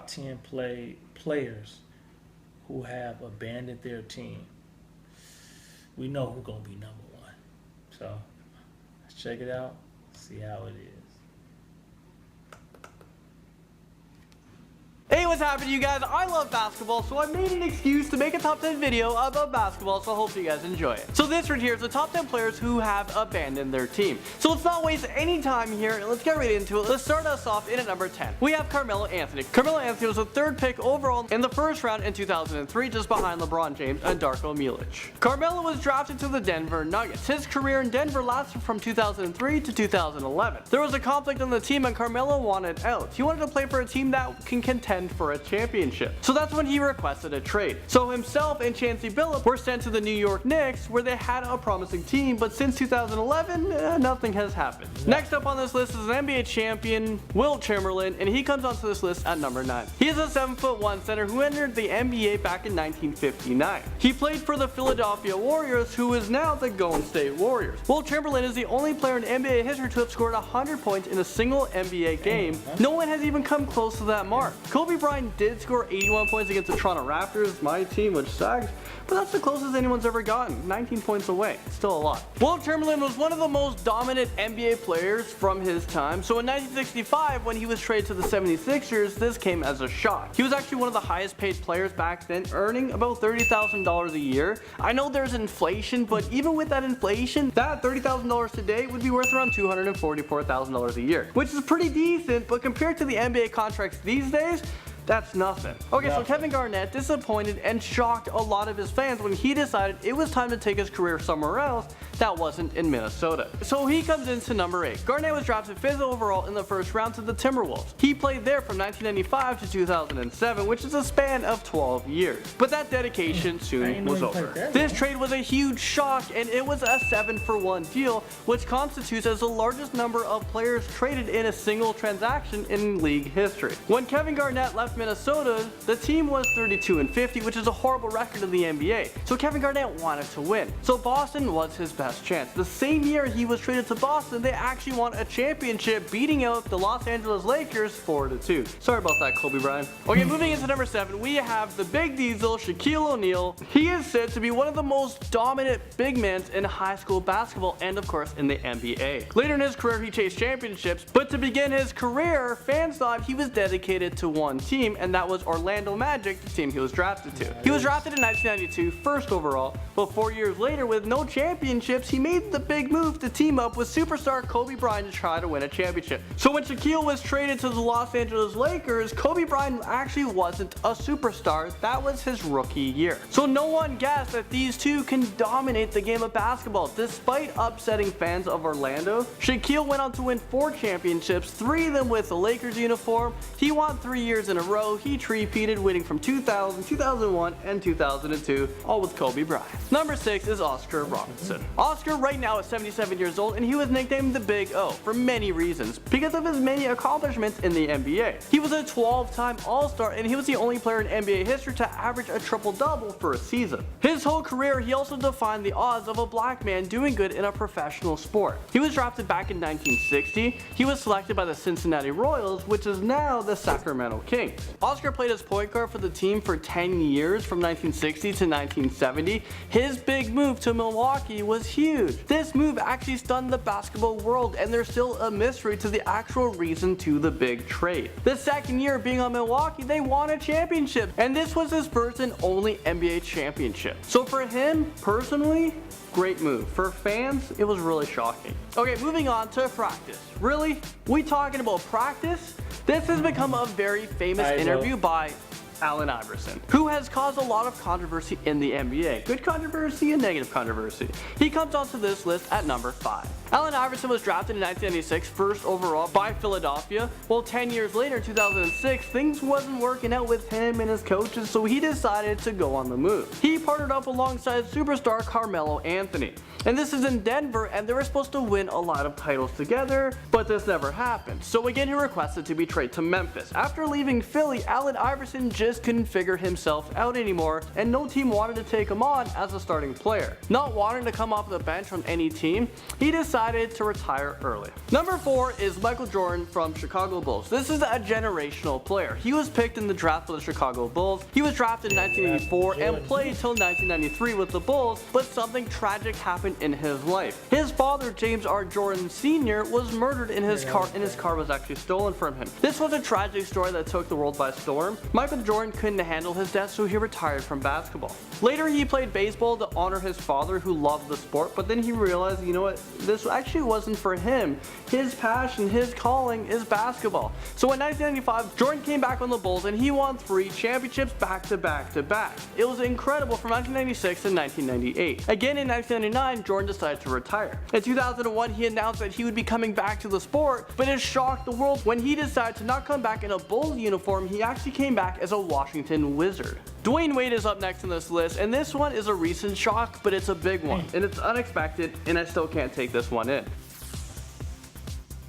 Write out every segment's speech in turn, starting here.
10 players who have abandoned their team. We know who's going to be number one. So let's check it out, see how it is. Hey, what's happening, you guys? I love basketball, so I made an excuse to make a top 10 video about basketball, so I hope you guys enjoy it. So this right here is the top 10 players who have abandoned their team. So let's not waste any time here, and let's get right into it. Let's start us off in at number 10. We have Carmelo Anthony. Carmelo Anthony was the 3rd pick overall in the 1st round in 2003, just behind LeBron James and Darko Milicic. Carmelo was drafted to the Denver Nuggets. His career in Denver lasted from 2003 to 2011. There was a conflict on the team, and Carmelo wanted out. He wanted to play for a team that can contend for a championship. So that's when he requested a trade. So himself and Chancey Billups were sent to the New York Knicks, where they had a promising team, but since 2011, nothing has happened. Next up on this list is an NBA champion, Wilt Chamberlain, and he comes onto this list at number 9. He is a 7'1" center who entered the NBA back in 1959. He played for the Philadelphia Warriors, who is now the Golden State Warriors. Wilt Chamberlain is the only player in NBA history to have scored 100 points in a single NBA game. No one has even come close to that mark. Kobe Bryant did score 81 points against the Toronto Raptors, my team, which sucks, but that's the closest anyone's ever gotten, 19 points away. Still a lot. Wilt Chamberlain was one of the most dominant NBA players from his time, so in 1965, when he was traded to the 76ers, this came as a shock. He was actually one of the highest paid players back then, earning about $30,000 a year. I know there's inflation, but even with that inflation, that $30,000 today would be worth around $244,000 a year, which is pretty decent, but compared to the NBA contracts these days, that's nothing. Okay, so Kevin Garnett disappointed and shocked a lot of his fans when he decided it was time to take his career somewhere else that wasn't in Minnesota. So he comes into number 8. Garnett was drafted 5th overall in the 1st round to the Timberwolves. He played there from 1995 to 2007, which is a span of 12 years. But that dedication soon was over. This trade was a huge shock, and it was a 7-for-1 deal, which constitutes as the largest number of players traded in a single transaction in league history. When Kevin Garnett left Minnesota, the team was 32-50, which is a horrible record in the NBA. So Kevin Garnett wanted to win. So Boston was his best chance. The same year he was traded to Boston, they actually won a championship, beating out the Los Angeles Lakers 4-2. Sorry about that, Kobe Bryant. Okay, moving into number 7, we have the Big Diesel, Shaquille O'Neal. He is said to be one of the most dominant big men in high school basketball and of course in the NBA. Later in his career, he chased championships, but to begin his career, fans thought he was dedicated to one team, and that was Orlando Magic, the team he was drafted to. He was drafted in 1992, 1st overall, but 4 years later, with no championships, he made the big move to team up with superstar Kobe Bryant to try to win a championship. So when Shaquille was traded to the Los Angeles Lakers, Kobe Bryant actually wasn't a superstar. That was his rookie year. So no one guessed that these two can dominate the game of basketball. Despite upsetting fans of Orlando, Shaquille went on to win 4 championships, 3 of them with the Lakers uniform. He won 3 years in a row. He three-peated, winning from 2000, 2001, and 2002, all with Kobe Bryant. Number 6 is Oscar Robertson. Oscar right now is 77 years old, and he was nicknamed the Big O for many reasons, because of his many accomplishments in the NBA. He was a 12-time All-Star, and he was the only player in NBA history to average a triple-double for a season. His whole career, he also defined the odds of a black man doing good in a professional sport. He was drafted back in 1960. He was selected by the Cincinnati Royals, which is now the Sacramento Kings. Oscar played as point guard for the team for 10 years from 1960 to 1970. His big move to Milwaukee was huge. This move actually stunned the basketball world, and there's still a mystery to the actual reason to the big trade. The 2nd year being on Milwaukee, they won a championship, and this was his first and only NBA championship. So for him, personally, great move. For fans, it was really shocking. Okay, moving on to practice. Really? We talking about practice? This has become a very famous interview by Allen Iverson, who has caused a lot of controversy in the NBA. Good controversy and negative controversy. He comes onto this list at number 5. Allen Iverson was drafted in 1996, 1st overall by Philadelphia. Well, 10 years later, in 2006, things wasn't working out with him and his coaches, so he decided to go on the move. He partnered up alongside superstar Carmelo Anthony. And this is in Denver, and they were supposed to win a lot of titles together, but this never happened. So again, he requested to be traded to Memphis. After leaving Philly, Allen Iverson just just couldn't figure himself out anymore, and no team wanted to take him on as a starting player. Not wanting to come off the bench on any team, he decided to retire early. Number 4 is Michael Jordan from Chicago Bulls. This is a generational player. He was picked in the draft for the Chicago Bulls. He was drafted in 1984 and played till 1993 with the Bulls, but something tragic happened in his life. His father, James R. Jordan Sr., was murdered in his car, and his car was actually stolen from him. This was a tragic story that took the world by storm. Michael Jordan couldn't handle his death, so he retired from basketball. Later, he played baseball to honor his father, who loved the sport, but then he realized, you know what, this actually wasn't for him. His passion, his calling is basketball. So in 1995, Jordan came back on the Bulls and he won 3 championships back to back to back. It was incredible from 1996 to 1998. Again in 1999, Jordan decided to retire. In 2001, he announced that he would be coming back to the sport, but it shocked the world when he decided to not come back in a Bulls uniform. He actually came back as a Washington Wizard. Dwayne Wade is up next on this list, and this one is a recent shock, but it's a big one, and it's unexpected, and I still can't take this one in.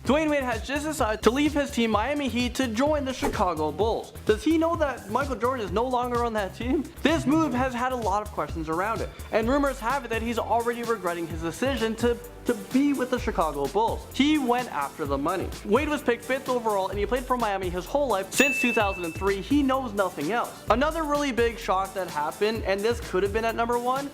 Dwayne Wade has just decided to leave his team Miami Heat to join the Chicago Bulls. Does he know that Michael Jordan is no longer on that team? This move has had a lot of questions around it, and rumors have it that he's already regretting his decision to be with the Chicago Bulls. He went after the money. Wade was picked 5th overall, and he played for Miami his whole life. Since 2003, he knows nothing else. Another really big shock that happened, and this could have been at number 1,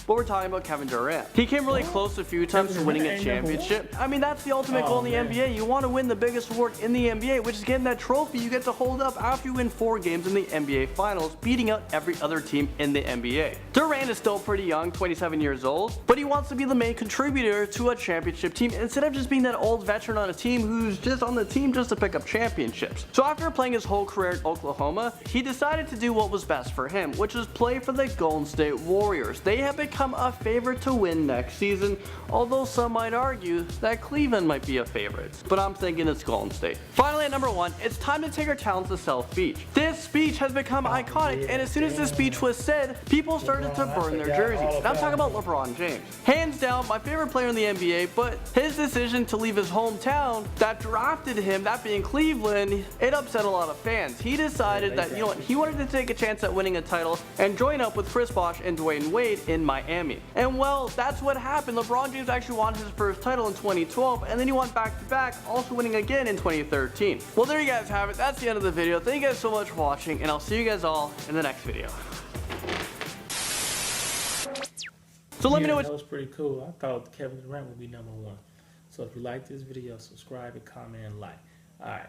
but we're talking about Kevin Durant. He came really close a few times to winning a championship. I mean, that's the ultimate goal in the NBA. You want to win the biggest award in the NBA, which is getting that trophy you get to hold up after you win 4 games in the NBA Finals, beating out every other team in the NBA. Durant is still pretty young, 27 years old, but he wants to be the main contributor to a championship team instead of just being that old veteran on a team who's just on the team just to pick up championships. So after playing his whole career at Oklahoma, he decided to do what was best for him, which is play for the Golden State Warriors. They have become a favorite to win next season, although some might argue that Cleveland might be a favorite, but I'm thinking it's Golden State. Finally, at number 1, it's time to take our talents to self-speech. This speech has become iconic, and as soon as this speech was said, people started to burn their jerseys. And I'm talking about LeBron James. Hands down, my favorite player in the NBA, but his decision to leave his hometown that drafted him, that being Cleveland, it upset a lot of fans. He decided that, you know what, he wanted to take a chance at winning a title and join up with Chris Bosh and Dwayne Wade in Miami. And well, that's what happened. LeBron James actually won his first title in 2012, and then he won back-to-back, also winning again in 2013. Well, there you guys have it. That's the end of the video. Thank you guys so much for watching, and I'll see you guys all in the next video. So let me know what... That was pretty cool. I thought Kevin Durant would be number 1. So if you like this video, subscribe and comment and like. Alright.